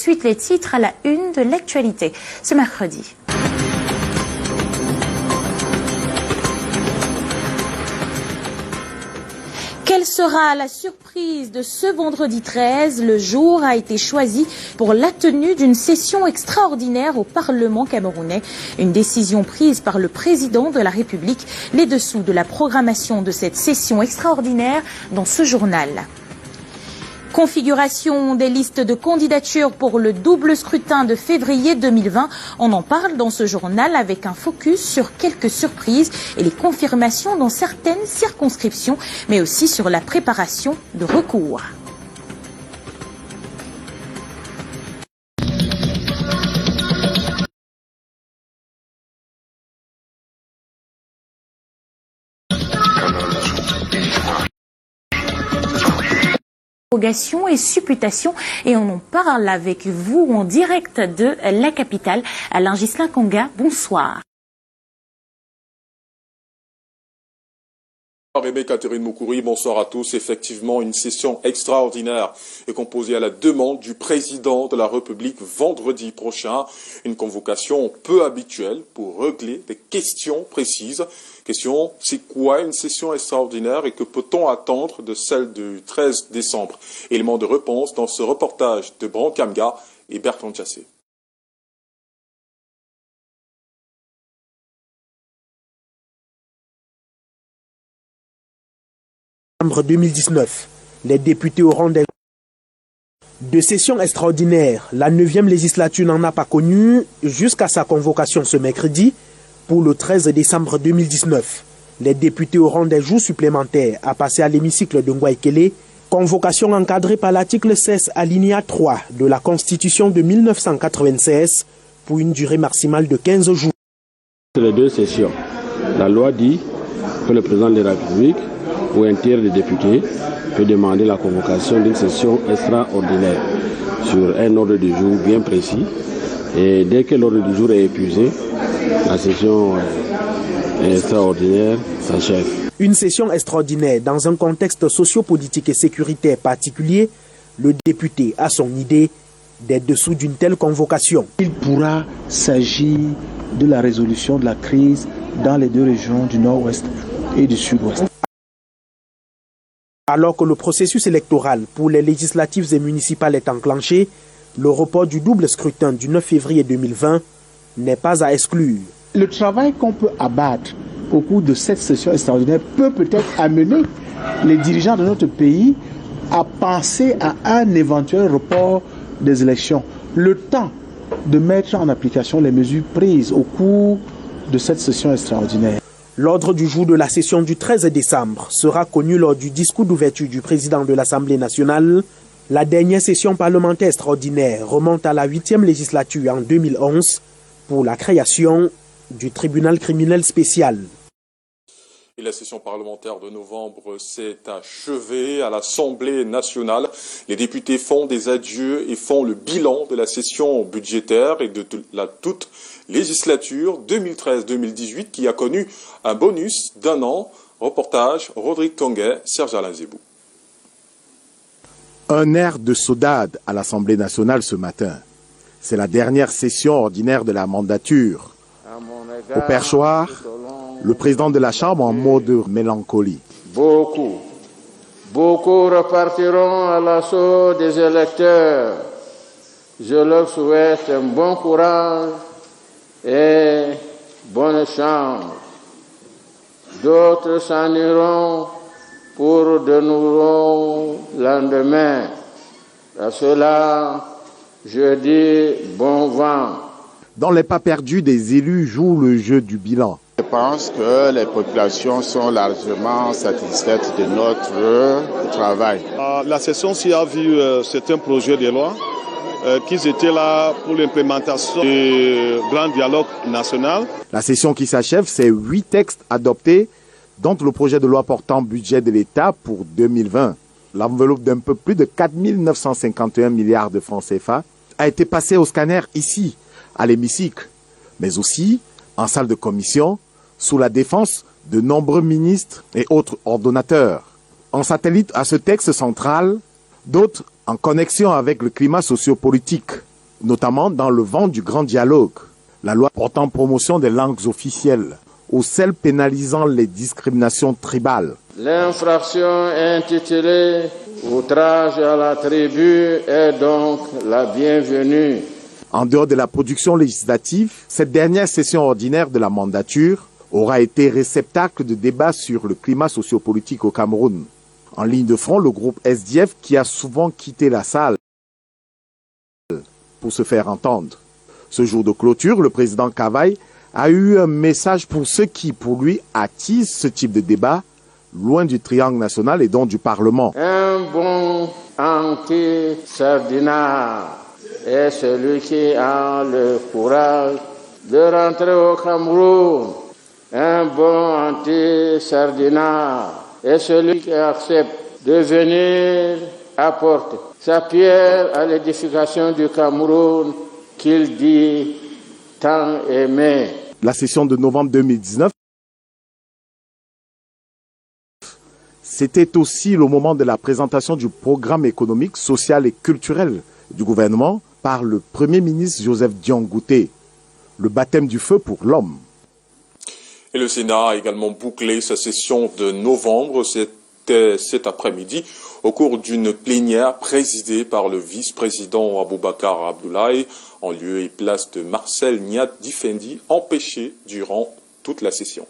suite les titres à la une de l'actualité ce mercredi. Quelle sera la surprise de ce vendredi 13? Le jour a été choisi pour la tenue d'une session extraordinaire au Parlement camerounais. Une décision prise par le président de la République. Les dessous de la programmation de cette session extraordinaire dans ce journal. Configuration des listes de candidatures pour le double scrutin de février 2020. On en parle dans ce journal avec un focus sur quelques surprises et les confirmations dans certaines circonscriptions, mais aussi sur la préparation de recours. Et supputation, et on en parle avec vous en direct de la capitale. Alain Ghislain Conga, bonsoir. Aimé Catherine Moukouri, bonsoir à tous. Effectivement, une session extraordinaire est composée à la demande du président de la République vendredi prochain. Une convocation peu habituelle pour régler des questions précises. Question, c'est quoi une session extraordinaire et que peut-on attendre de celle du 13 décembre? Élément de réponse dans ce reportage de Brankamga et Bertrand Chassé. En 2019, les députés auront de session extraordinaire. La 9e législature n'en a pas connu jusqu'à sa convocation ce mercredi pour le 13 décembre 2019. Les députés auront des jours supplémentaires à passer à l'hémicycle de Ngouaïkele. Convocation encadrée par l'article 16 alinéa 3 de la Constitution de 1996 pour une durée maximale de 15 jours. Les deux sessions. La loi dit que le président de la République ou un tiers des députés peut demander la convocation d'une session extraordinaire sur un ordre du jour bien précis. Et dès que l'ordre du jour est épuisé, la session extraordinaire s'achève. Une session extraordinaire dans un contexte socio-politique et sécuritaire particulier, le député a son idée des dessous d'une telle convocation. Il pourra s'agir de la résolution de la crise dans les deux régions du Nord-Ouest et du Sud-Ouest. Alors que le processus électoral pour les législatives et municipales est enclenché, le report du double scrutin du 9 février 2020 n'est pas à exclure. Le travail qu'on peut abattre au cours de cette session extraordinaire peut peut-être amener les dirigeants de notre pays à penser à un éventuel report des élections. Le temps de mettre en application les mesures prises au cours de cette session extraordinaire. L'ordre du jour de la session du 13 décembre sera connu lors du discours d'ouverture du président de l'Assemblée nationale. La dernière session parlementaire extraordinaire remonte à la 8e législature en 2011 pour la création du tribunal criminel spécial. Et la session parlementaire de novembre s'est achevée à l'Assemblée nationale. Les députés font des adieux et font le bilan de la session budgétaire et de la toute législature 2013-2018 qui a connu un bonus d'1 an. Reportage Rodrigue Tonguet, Serge Alain Zébou. Un air de saudade à l'Assemblée nationale ce matin. C'est la dernière session ordinaire de la mandature. Au perchoir, le président de la Chambre en mode mélancolie. Beaucoup repartiront à l'assaut des électeurs. Je leur souhaite un bon courage et bonne chance. D'autres s'en iront pour de nouveaux lendemains. À cela, je dis bon vent. Dans les pas perdus, des élus jouent le jeu du bilan. Je pense que les populations sont largement satisfaites de notre travail. La session-ci a vu certains projets de loi qui étaient là pour l'implémentation du grand dialogue national. La session qui s'achève, c'est 8 textes adoptés, dont le projet de loi portant budget de l'État pour 2020. L'enveloppe d'un peu plus de 4 951 milliards de francs CFA a été passée au scanner ici, à l'hémicycle, mais aussi en salle de commission, sous la défense de nombreux ministres et autres ordonnateurs. En satellite à ce texte central, d'autres en connexion avec le climat sociopolitique. notamment dans le vent du grand dialogue, la loi portant promotion des langues officielles, ou celle pénalisant les discriminations tribales. L'infraction intitulée « Outrage à la tribu » est donc la bienvenue. En dehors de la production législative, cette dernière session ordinaire de la mandature aura été réceptacle de débats sur le climat sociopolitique au Cameroun. En ligne de front, le groupe SDF qui a souvent quitté la salle pour se faire entendre. Ce jour de clôture, le président Kavaï a eu un message pour ceux qui, pour lui, attisent ce type de débat, loin du triangle national et donc du Parlement. Un bon anti-sardinard est celui qui a le courage de rentrer au Cameroun. Un bon anti-sardinard est celui qui accepte de venir apporter sa pierre à l'édification du Cameroun qu'il dit tant aimer. La session de novembre 2019, c'était aussi le moment de la présentation du programme économique, social et culturel du gouvernement par le Premier ministre Joseph Dion-Ngouté, le baptême du feu pour l'homme. Et le Sénat a également bouclé sa session de novembre, c'était cet après-midi, au cours d'une plénière présidée par le vice-président Aboubacar Abdoulaye, en lieu et place de Marcel Niat Difendi, empêché durant toute la session.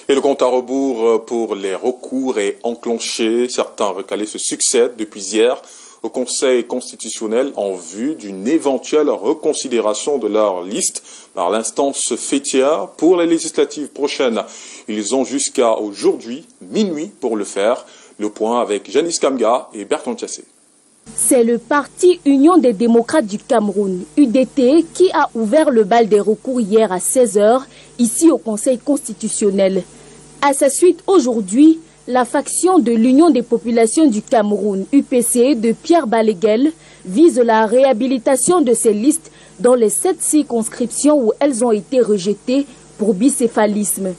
Et le compte à rebours pour les recours est enclenché. Certains recalés se succèdent depuis hier au Conseil constitutionnel en vue d'une éventuelle reconsidération de leur liste par l'instance fêtière pour les législatives prochaines. Ils ont jusqu'à aujourd'hui, minuit, pour le faire. Le point avec Janice Kamga et Bertrand Tchassé. C'est le parti Union des démocrates du Cameroun, UDT, qui a ouvert le bal des recours hier à 16h, ici au Conseil constitutionnel. À sa suite, aujourd'hui, la faction de l'Union des populations du Cameroun, UPC, de Pierre Baléguel, vise la réhabilitation de ces listes dans les 7 circonscriptions où elles ont été rejetées pour bicéphalisme.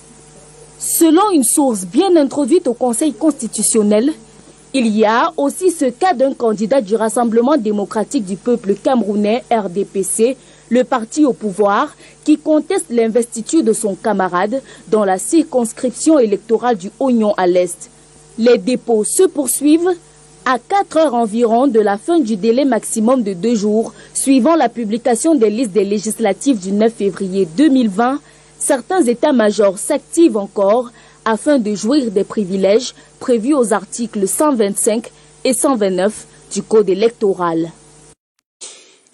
Selon une source bien introduite au Conseil constitutionnel, il y a aussi ce cas d'un candidat du Rassemblement démocratique du peuple camerounais, RDPC, le parti au pouvoir, qui conteste l'investiture de son camarade dans la circonscription électorale du Oignon à l'Est. Les dépôts se poursuivent à 4 heures environ de la fin du délai maximum de 2 jours, suivant la publication des listes des législatives du 9 février 2020. Certains états-majors s'activent encore afin de jouir des privilèges prévus aux articles 125 et 129 du Code électoral.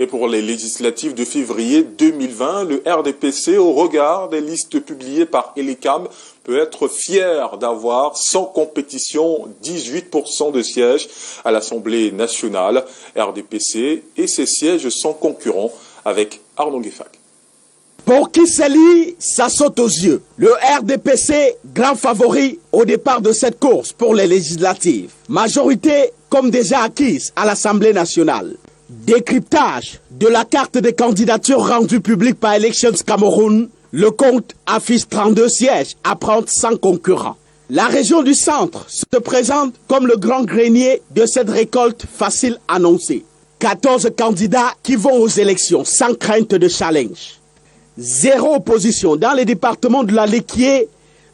Et pour les législatives de février 2020, le RDPC, au regard des listes publiées par Elecam, peut être fier d'avoir, sans compétition, 18% de sièges à l'Assemblée nationale. RDPC et ses sièges sans concurrent avec Arnaud Gueffak. Pour Kisseli, ça saute aux yeux. Le RDPC, grand favori au départ de cette course pour les législatives. Majorité comme déjà acquise à l'Assemblée nationale. Décryptage de la carte des candidatures rendue publique par Elections Cameroun. Le compte affiche 32 sièges à prendre sans concurrent. La région du centre se présente comme le grand grenier de cette récolte facile annoncée. 14 candidats qui vont aux élections sans crainte de challenge. 0 opposition dans les départements de la Lekié,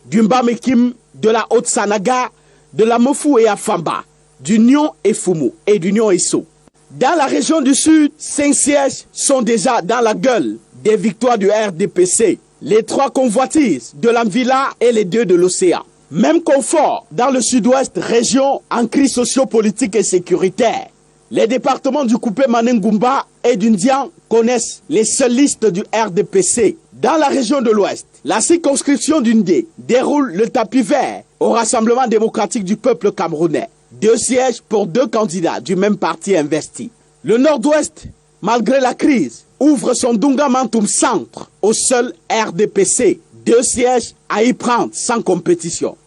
du Mbamekim, de la Haute-Sanaga, de la Mofou et Afamba, du Nyon et Fumu et du Nyon et So. Dans la région du Sud, 5 sièges sont déjà dans la gueule des victoires du RDPC. Les 3 convoitises de l'Amvila et les 2 de l'Océan. Même confort dans le Sud-Ouest, région en crise sociopolitique et sécuritaire. Les départements du Coupé Manengumba et du Ndian connaissent les seules listes du RDPC. Dans la région de l'Ouest, la circonscription du Ndé déroule le tapis vert au Rassemblement démocratique du peuple camerounais. 2 sièges pour 2 candidats du même parti investi. Le Nord-Ouest, malgré la crise, ouvre son Dunga Mantoum centre au seul RDPC. 2 sièges à y prendre sans compétition.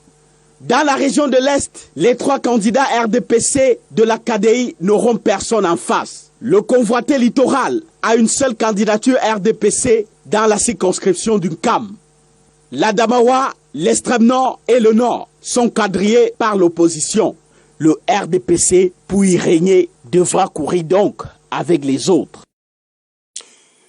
Dans la région de l'Est, les 3 candidats RDPC de la KDI n'auront personne en face. Le convoité littoral a une seule candidature RDPC dans la circonscription du CAM. l'Adamawa, l'extrême nord et le nord sont quadrillés par l'opposition. Le RDPC, pour y régner, devra courir donc avec les autres.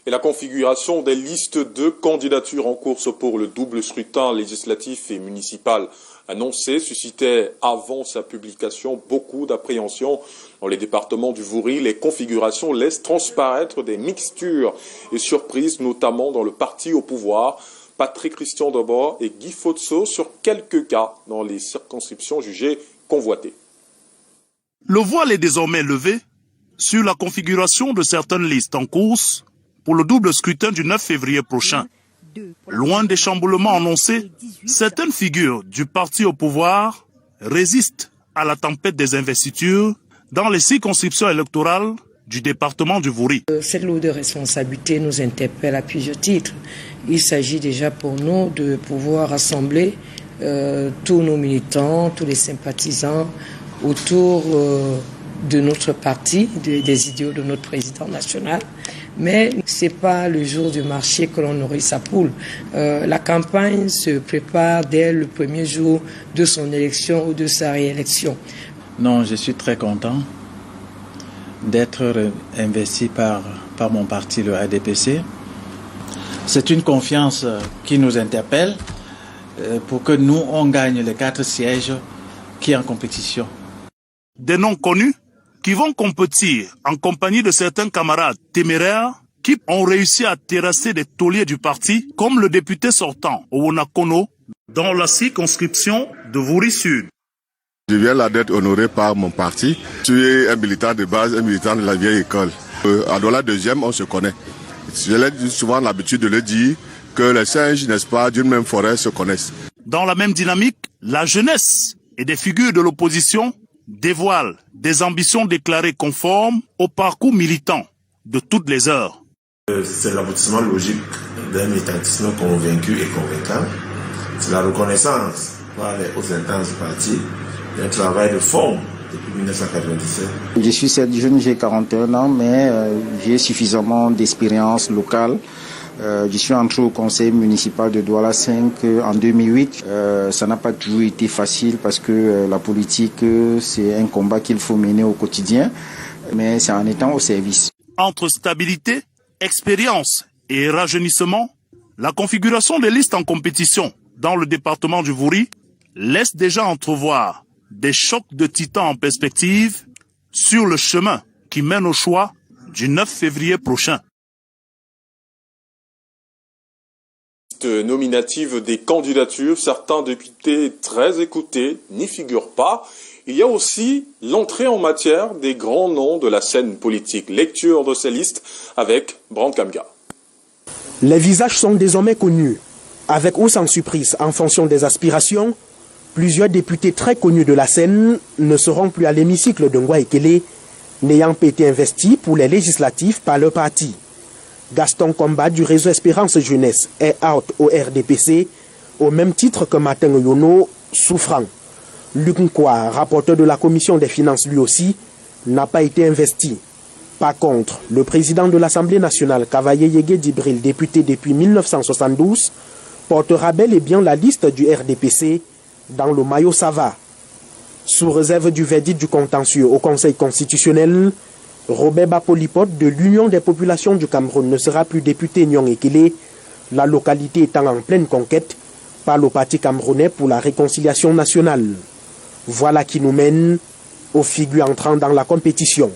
Et la configuration des listes de candidatures en course pour le double scrutin législatif et municipal annoncé suscitait avant sa publication beaucoup d'appréhension dans les départements du Vouri. Les configurations laissent transparaître des mixtures et surprises, notamment dans le parti au pouvoir. Patrick Christian Debord et Guy Fotso sur quelques cas dans les circonscriptions jugées convoitées. Le voile est désormais levé sur la configuration de certaines listes en course pour le double scrutin du 9 février prochain. Loin des chamboulements annoncés, certaines figures du parti au pouvoir résistent à la tempête des investitures dans les circonscriptions électorales du département du Vouri. Cette lourde responsabilité nous interpelle à plusieurs titres. Il s'agit déjà pour nous de pouvoir rassembler tous nos militants, tous les sympathisants autour de notre parti, des idéaux de notre président national. Mais ce n'est pas le jour du marché que l'on nourrit sa poule. La campagne se prépare dès le premier jour de son élection ou de sa réélection. Non, je suis très content d'être investi par mon parti, le RDPC. C'est une confiance qui nous interpelle pour que nous, on gagne les 4 sièges qui sont en compétition. Des noms connus qui vont compétir en compagnie de certains camarades téméraires qui ont réussi à terrasser des tauliers du parti, comme le député sortant, Owonakono, dans la circonscription de Vouri Sud. Je viens là d'être honoré par mon parti. Je suis un militant de base, un militant de la vieille école. À Douala 2e, on se connaît. J'ai souvent l'habitude de le dire que les singes, n'est-ce pas, d'une même forêt se connaissent. Dans la même dynamique, la jeunesse et des figures de l'opposition dévoilent des ambitions déclarées conformes au parcours militant de toutes les heures. C'est l'aboutissement logique d'un militantisme convaincu et convaincant. C'est la reconnaissance par les hautes instances du parti d'un travail de fond depuis 1997. Je suis jeune, j'ai 41 ans, mais j'ai suffisamment d'expérience locale. Je suis entré au conseil municipal de Douala 5 en 2008. Ça n'a pas toujours été facile parce que la politique, c'est un combat qu'il faut mener au quotidien, mais c'est en étant au service. Entre stabilité, expérience et rajeunissement, la configuration des listes en compétition dans le département du Vouri laisse déjà entrevoir des chocs de titans en perspective sur le chemin qui mène au choix du 9 février prochain. Nominative des candidatures, certains députés très écoutés n'y figurent pas. Il y a aussi l'entrée en matière des grands noms de la scène politique. Lecture de ces listes avec Brand Kamga. Les visages sont désormais connus. Avec ou sans surprise, en fonction des aspirations, plusieurs députés très connus de la scène ne seront plus à l'hémicycle de Ngwa-Ekele, n'ayant pas été investis pour les législatives par leur parti. Gaston Combat du réseau Espérance Jeunesse est out au RDPC, au même titre que Martin Yono, souffrant. Luc Nkwa, rapporteur de la commission des finances lui aussi, n'a pas été investi. Par contre, le président de l'Assemblée nationale, Kavaye Yege Dibril, député depuis 1972, portera bel et bien la liste du RDPC dans le maillot Sava. Sous réserve du verdict du contentieux au Conseil constitutionnel, Robert Bapolipote de l'Union des populations du Cameroun ne sera plus député Nyong-Ekele, la localité étant en pleine conquête par le Parti camerounais pour la réconciliation nationale. Voilà qui nous mène aux figures entrant dans la compétition.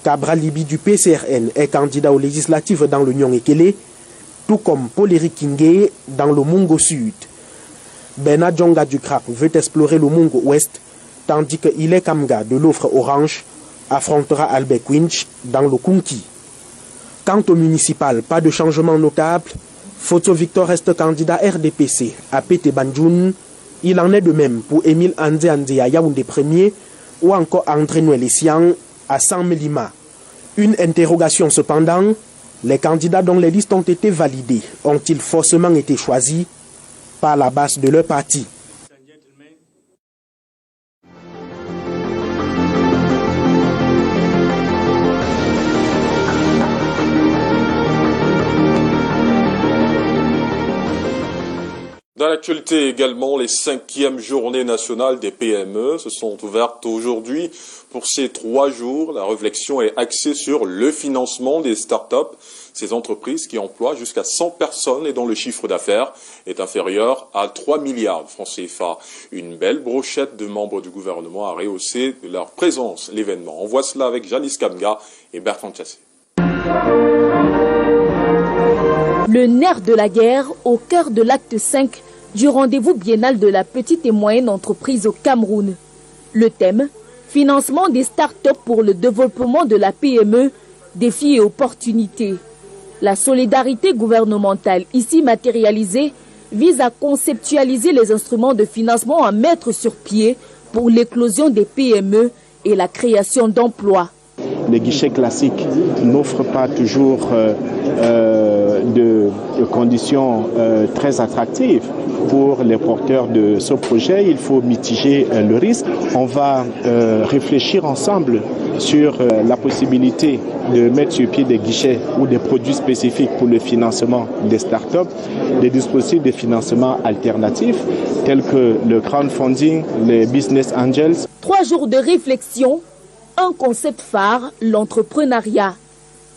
Cabral Libi du PCRN est candidat aux législatives dans le Nyong-Ekele, tout comme Paul-Éric Kingé dans le Mungo Sud. Bernard Djonga du CRAP veut explorer le Mungo Ouest, tandis que Ile Kamga de l'offre Orange affrontera Albert Quinch dans le Kunki. Quant au municipal, pas de changement notable. Photo Victor reste candidat RDPC à Pété Bandjoun. Il en est de même pour Émile Andé Andé à Yaoundé Premier ou encore André Noël-Essian à San Melima. Une interrogation cependant, les candidats dont les listes ont été validées ont-ils forcément été choisis par la base de leur parti? Dans l'actualité également, les 5e journées nationales des PME se sont ouvertes aujourd'hui. Pour ces 3 jours, la réflexion est axée sur le financement des start-up, ces entreprises qui emploient jusqu'à 100 personnes et dont le chiffre d'affaires est inférieur à 3 milliards de francs CFA. Une belle brochette de membres du gouvernement a rehaussé de leur présence l'événement. On voit cela avec Janice Kamga et Bertrand Chassé. Le nerf de la guerre au cœur de l'acte 5 du rendez-vous biennal de la petite et moyenne entreprise au Cameroun. Le thème, financement des start-up pour le développement de la PME, défis et opportunités. La solidarité gouvernementale ici matérialisée vise à conceptualiser les instruments de financement à mettre sur pied pour l'éclosion des PME et la création d'emplois. Les guichets classiques n'offrent pas toujours de conditions très attractives pour les porteurs de ce projet. Il faut mitiger le risque. On va réfléchir ensemble sur la possibilité de mettre sur pied des guichets ou des produits spécifiques pour le financement des startups, des dispositifs de financement alternatifs tels que le crowdfunding, les business angels. 3 jours de réflexion. Un concept phare, l'entrepreneuriat.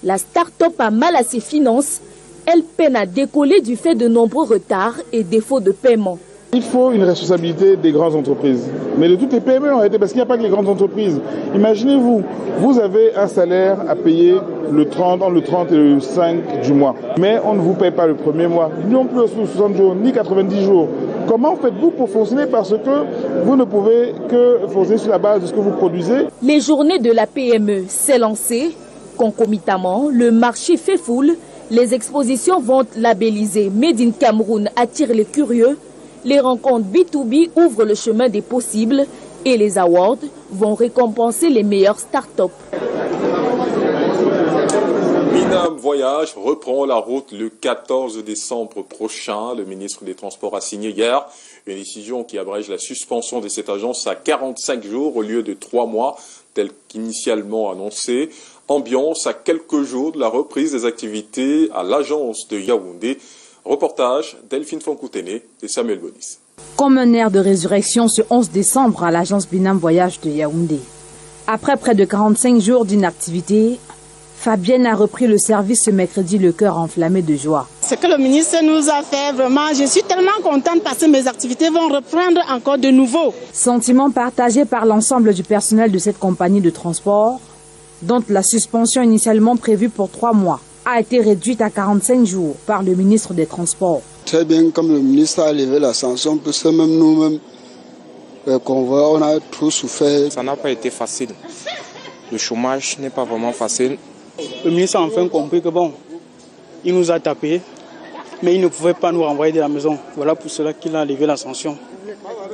La start-up a mal à ses finances. Elle peine à décoller du fait de nombreux retards et défauts de paiement. Il faut une responsabilité des grandes entreprises, mais de toutes les PME en réalité, parce qu'il n'y a pas que les grandes entreprises. Imaginez-vous, vous avez un salaire à payer entre le 30 et le 5 du mois, mais on ne vous paye pas le premier mois, non plus aux 60 jours, ni 90 jours. Comment faites-vous pour fonctionner parce que vous ne pouvez que fonctionner sur la base de ce que vous produisez? Les journées de la PME s'est lancée. Concomitamment, le marché fait foule. Les expositions ventes labellisées Made in Cameroun attirent les curieux. Les rencontres B2B ouvrent le chemin des possibles et les awards vont récompenser les meilleures start-up. Binam Voyage reprend la route le 14 décembre prochain. Le ministre des Transports a signé hier une décision qui abrège la suspension de cette agence à 45 jours au lieu de 3 mois, tel qu'initialement annoncé. Ambiance à quelques jours de la reprise des activités à l'agence de Yaoundé. Reportage Delphine Foncoutene et Samuel Bonis. Comme un air de résurrection ce 11 décembre à l'agence Binam Voyage de Yaoundé. Après près de 45 jours d'inactivité, Fabienne a repris le service ce mercredi, le cœur enflammé de joie. Ce que le ministre nous a fait, vraiment, je suis tellement contente parce que mes activités vont reprendre encore de nouveau. Sentiment partagé par l'ensemble du personnel de cette compagnie de transport, dont la suspension initialement prévue pour 3 mois a été réduite à 45 jours par le ministre des Transports. Très bien, comme le ministre a levé la sanction, parce que même nous-mêmes, on a trop souffert. Ça n'a pas été facile. Le chômage n'est pas vraiment facile. Le ministre a enfin compris que bon, il nous a tapés, mais il ne pouvait pas nous renvoyer de la maison. Voilà pour cela qu'il a levé la sanction.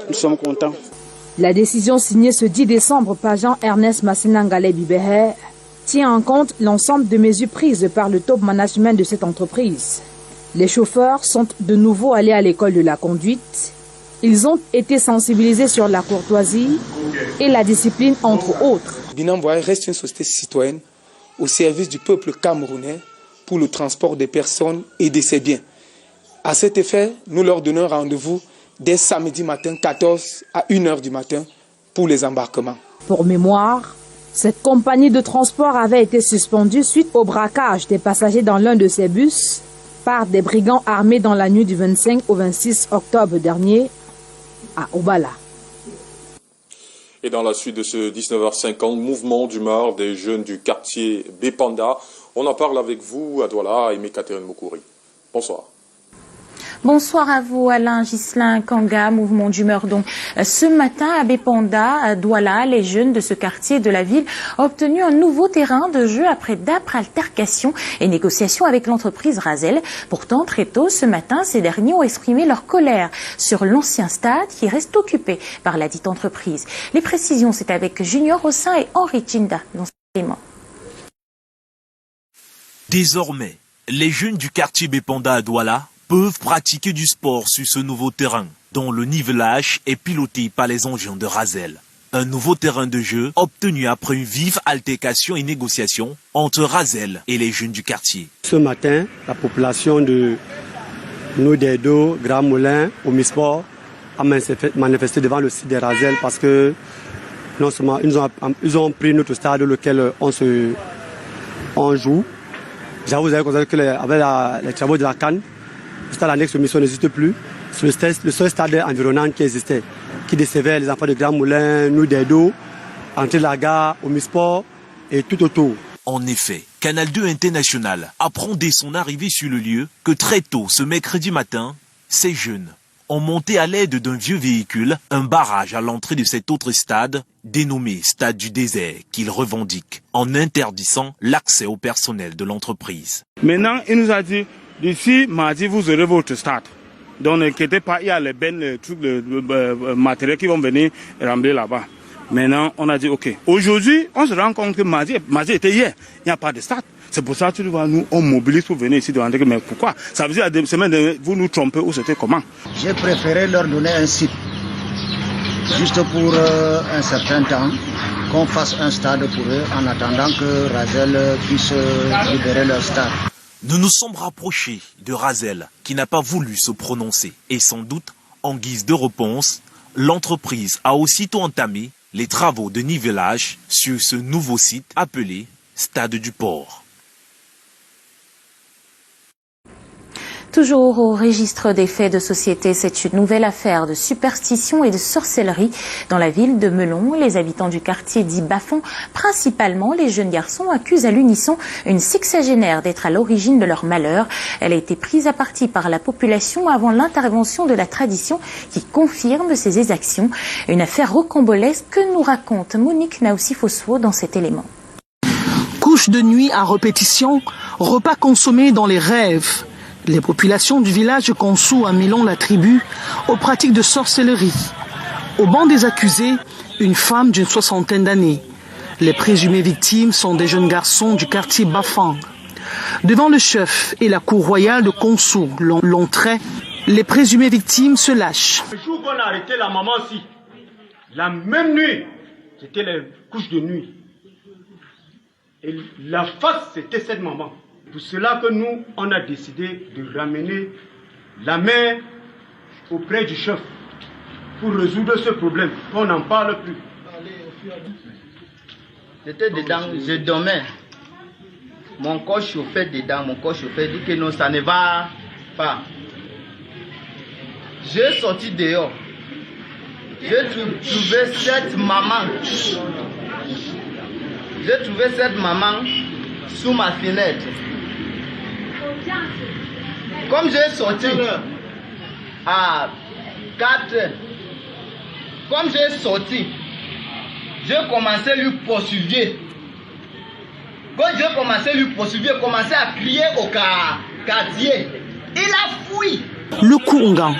Nous sommes contents. La décision signée ce 10 décembre par Jean-Ernest Massinangale Bibehe tient en compte l'ensemble de mesures prises par le top management de cette entreprise. Les chauffeurs sont de nouveau allés à l'école de la conduite. Ils ont été sensibilisés sur la courtoisie et la discipline, entre autres. Binam Voyage reste une société citoyenne au service du peuple camerounais pour le transport des personnes et de ses biens. À cet effet, nous leur donnons rendez-vous dès samedi matin 14 à 1h du matin pour les embarquements. Pour mémoire, cette compagnie de transport avait été suspendue suite au braquage des passagers dans l'un de ses bus par des brigands armés dans la nuit du 25 au 26 octobre dernier à Obala. Et dans la suite de ce 19h50, mouvement d'humeur des jeunes du quartier Bépanda. On en parle avec vous à Douala et Catherine Moukouri. Bonsoir. Bonsoir à vous, Alain Ghislain Kanga, mouvement d'humeur. Donc, ce matin, à Bépanda, à Douala, les jeunes de ce quartier de la ville ont obtenu un nouveau terrain de jeu après d'âpres altercations et négociations avec l'entreprise Razel. Pourtant, très tôt ce matin, ces derniers ont exprimé leur colère sur l'ancien stade qui reste occupé par la dite entreprise. Les précisions, c'est avec Junior Rossin et Henri Chinda dans ce élément. Désormais, les jeunes du quartier Bépanda à Douala peuvent pratiquer du sport sur ce nouveau terrain, dont le nivelage est piloté par les engins de Razel. Un nouveau terrain de jeu obtenu après une vive altercation et négociation entre Razel et les jeunes du quartier. Ce matin, la population de nous des deux, Grand Moulin, Omisport, a manifesté devant le site des Razel parce que non seulement ils ont pris notre stade lequel on joue. J'avoue, vous avez constaté que avec les travaux de la CAN, le stade annexe mission n'existe plus. C'est le seul stade environnant qui existait, qui desservait les enfants de Grand Moulin, nous des deux, entre la gare, Omisport et tout autour. En effet, Canal 2 International apprend dès son arrivée sur le lieu que très tôt ce mercredi matin, ces jeunes ont monté à l'aide d'un vieux véhicule un barrage à l'entrée de cet autre stade, dénommé Stade du Désert, qu'ils revendiquent, en interdisant l'accès au personnel de l'entreprise. Maintenant, il nous a dit, d'ici mardi, vous aurez votre stade. Donc n'inquiétez pas, il y a les bennes, les trucs, matériels qui vont venir rembler là-bas. Maintenant, on a dit, ok. Aujourd'hui, on se rend compte que mardi était hier. Il n'y a pas de stade. C'est pour ça que tu vois, nous, on mobilise pour venir ici demander, mais pourquoi? Ça veut dire, à semaines, vous nous trompez ou c'était comment? J'ai préféré leur donner un site, juste pour un certain temps, qu'on fasse un stade pour eux, en attendant que Razel puisse libérer leur stade. Nous nous sommes rapprochés de Razel, qui n'a pas voulu se prononcer. Et sans doute, en guise de réponse, l'entreprise a aussitôt entamé les travaux de nivelage sur ce nouveau site appelé Stade du Port. Toujours au registre des faits de société, c'est une nouvelle affaire de superstition et de sorcellerie dans la ville de Melon. Les habitants du quartier dit Bafon, principalement les jeunes garçons, accusent à l'unisson une sexagénaire d'être à l'origine de leur malheur. Elle a été prise à partie par la population avant l'intervention de la tradition qui confirme ces exactions. Une affaire rocambolesque que nous raconte Monique Naoussi-Fosfo dans cet élément. Couche de nuit à répétition, repas consommés dans les rêves. Les populations du village consouent à Melon la tribu aux pratiques de sorcellerie. Au banc des accusés, une femme d'une 60aine d'années. Les présumées victimes sont des jeunes garçons du quartier Bafang. Devant le chef et la cour royale de Consou, Longtrait, les présumées victimes se lâchent. Le jour qu'on a arrêté la maman-ci, la même nuit, c'était les couches de nuit. Et la face, c'était cette maman. Pour cela que nous, on a décidé de ramener la mère auprès du chef pour résoudre ce problème. On n'en parle plus. J'étais dedans, je dormais. Mon corps chauffait dedans, mon corps chauffait, dit que non, ça ne va pas. J'ai sorti dehors. J'ai trouvé cette maman. J'ai trouvé cette maman sous ma fenêtre. Comme j'ai sorti à 4 heures, comme j'ai sorti, j'ai commencé à lui poursuivre. Quand j'ai commencé à lui poursuivre, j'ai commencé à crier au quartier. Il a fui. Le Koungan,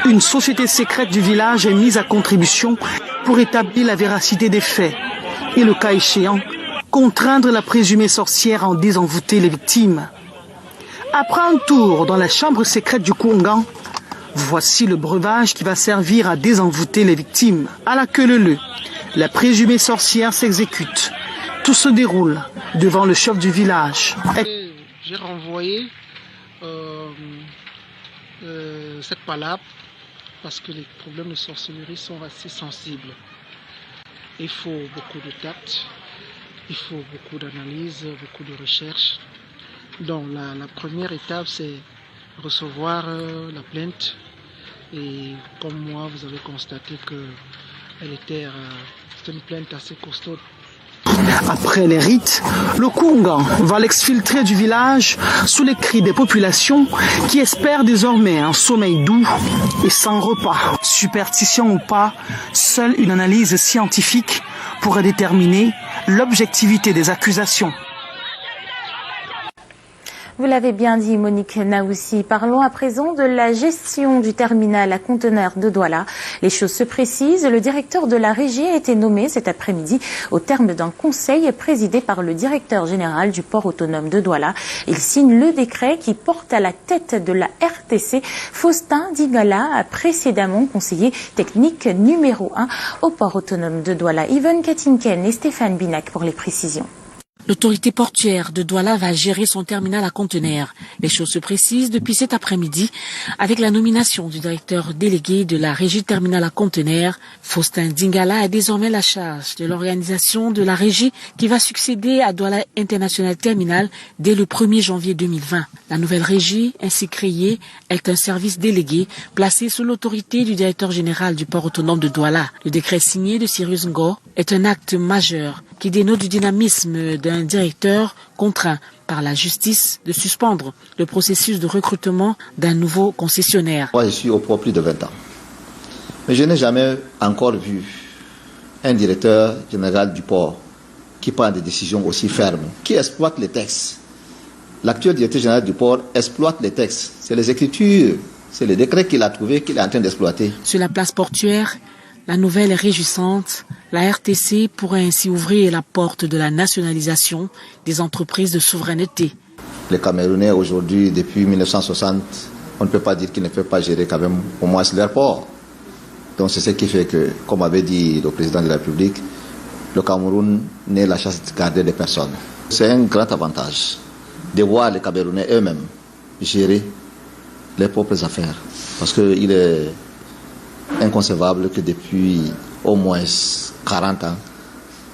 une société secrète du village, est mise à contribution pour établir la véracité des faits et, le cas échéant, contraindre la présumée sorcière à en désenvoûter les victimes. Après un tour dans la chambre secrète du Koungan, voici le breuvage qui va servir à désenvoûter les victimes. À la queue leu, la présumée sorcière s'exécute. Tout se déroule devant le chef du village. J'ai renvoyé cette palabre parce que les problèmes de sorcellerie sont assez sensibles. Il faut beaucoup de tact, il faut beaucoup d'analyse, beaucoup de recherche. Donc la première étape, c'est recevoir la plainte. Et comme moi, vous avez constaté qu'elle était une plainte assez costaud. Après les rites, le Koungan va l'exfiltrer du village sous les cris des populations qui espèrent désormais un sommeil doux et sans repas. Superstition ou pas, seule une analyse scientifique pourrait déterminer l'objectivité des accusations. Vous l'avez bien dit, Monique Naoussi. Parlons à présent de la gestion du terminal à conteneurs de Douala. Les choses se précisent. Le directeur de la régie a été nommé cet après-midi au terme d'un conseil présidé par le directeur général du port autonome de Douala. Il signe le décret qui porte à la tête de la RTC Faustin Digala, précédemment conseiller technique numéro 1 au port autonome de Douala. Yvonne Katinken et Stéphane Binac pour les précisions. L'autorité portuaire de Douala va gérer son terminal à conteneurs. Les choses se précisent depuis cet après-midi avec la nomination du directeur délégué de la régie terminal à conteneurs. Faustin Dingala a désormais la charge de l'organisation de la régie qui va succéder à Douala International Terminal dès le 1er janvier 2020. La nouvelle régie, ainsi créée, est un service délégué placé sous l'autorité du directeur général du port autonome de Douala. Le décret signé de Cyrus Ngo est un acte majeur qui dénote du dynamisme d'un directeur contraint par la justice de suspendre le processus de recrutement d'un nouveau concessionnaire. Moi, je suis au port plus de 20 ans. Mais je n'ai jamais encore vu un directeur général du port qui prend des décisions aussi fermes, qui exploite les textes. L'actuel directeur général du port exploite les textes. C'est les écritures, c'est les décrets qu'il a trouvés, qu'il est en train d'exploiter. Sur la place portuaire, la nouvelle est réjouissante. La RTC pourrait ainsi ouvrir la porte de la nationalisation des entreprises de souveraineté. Les Camerounais aujourd'hui, depuis 1960, on ne peut pas dire qu'ils ne peuvent pas gérer quand même au moins leur port. Donc c'est ce qui fait que, comme avait dit le président de la République, le Cameroun n'est la chasse gardée des personnes. C'est un grand avantage de voir les Camerounais eux-mêmes gérer leurs propres affaires. Parce qu'il est inconcevable que depuis au moins 40 ans,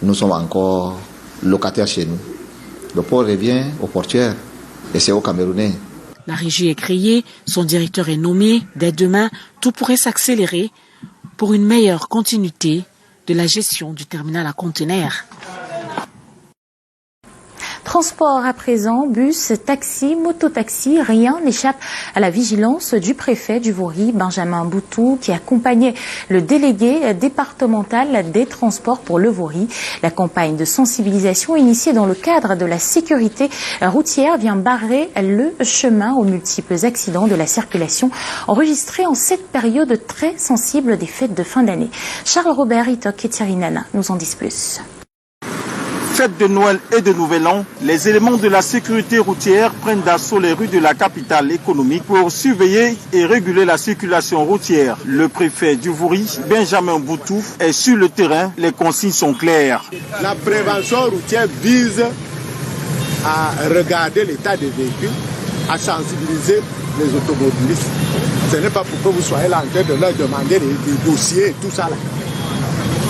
nous sommes encore locataires chez nous. Le port revient aux portuaires et c'est aux Camerounais. La régie est créée, son directeur est nommé. Dès demain, tout pourrait s'accélérer pour une meilleure continuité de la gestion du terminal à conteneurs. Transport à présent, bus, taxi, mototaxi, rien n'échappe à la vigilance du préfet du Vouri, Benjamin Boutou, qui accompagnait le délégué départemental des transports pour le Vouri. La campagne de sensibilisation initiée dans le cadre de la sécurité routière vient barrer le chemin aux multiples accidents de la circulation enregistrés en cette période très sensible des fêtes de fin d'année. Charles Robert, Itok et Thierry Nana nous en disent plus. Fête de Noël et de Nouvel An, les éléments de la sécurité routière prennent d'assaut les rues de la capitale économique pour surveiller et réguler la circulation routière. Le préfet du Vouri, Benjamin Boutou, est sur le terrain. Les consignes sont claires. La prévention routière vise à regarder l'état des véhicules, à sensibiliser les automobilistes. Ce n'est pas pour que vous soyez là en train de leur demander des dossiers et tout ça là.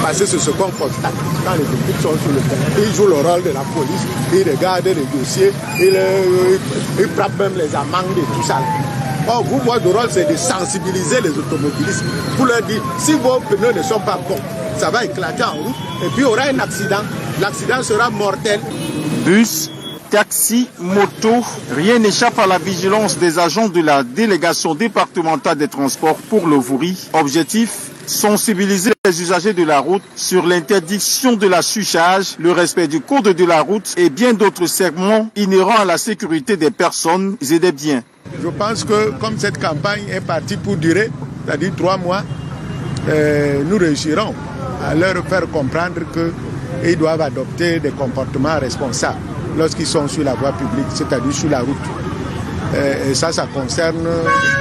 Parce que c'est ce qu'on constate quand les équipes sont sur le terrain. Ils jouent le rôle de la police, ils regardent les dossiers, ils frappent même les amendes et tout ça. Or, vous, votre rôle, c'est de sensibiliser les automobilistes pour leur dire, si vos pneus ne sont pas bons, ça va éclater en route et puis il y aura un accident. L'accident sera mortel. Bus, taxi, moto, rien n'échappe à la vigilance des agents de la délégation départementale des transports pour le Vouri. Objectif, sensibiliser les usagers de la route sur l'interdiction de la surcharge, le respect du code de la route et bien d'autres segments inhérents à la sécurité des personnes et des biens. Je pense que comme cette campagne est partie pour durer, c'est-à-dire 3 mois, nous réussirons à leur faire comprendre qu'ils doivent adopter des comportements responsables lorsqu'ils sont sur la voie publique, c'est-à-dire sur la route. Et ça concerne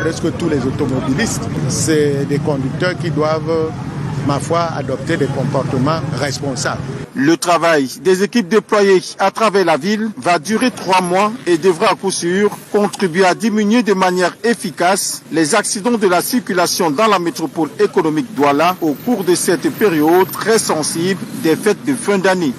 presque tous les automobilistes. C'est des conducteurs qui doivent, ma foi, adopter des comportements responsables. Le travail des équipes déployées à travers la ville va durer 3 mois et devra à coup sûr contribuer à diminuer de manière efficace les accidents de la circulation dans la métropole économique Douala au cours de cette période très sensible des fêtes de fin d'année.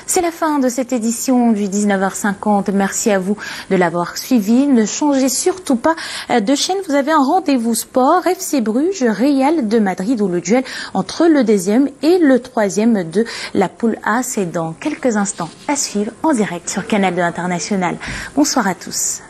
C'est la fin de cette édition du 19h50. Merci à vous de l'avoir suivi. Ne changez surtout pas de chaîne. Vous avez un rendez-vous sport. FC Bruges, Real de Madrid, où le duel entre le 2e et le 3e de la poule A. C'est dans quelques instants à suivre en direct sur Canal 2 International. Bonsoir à tous.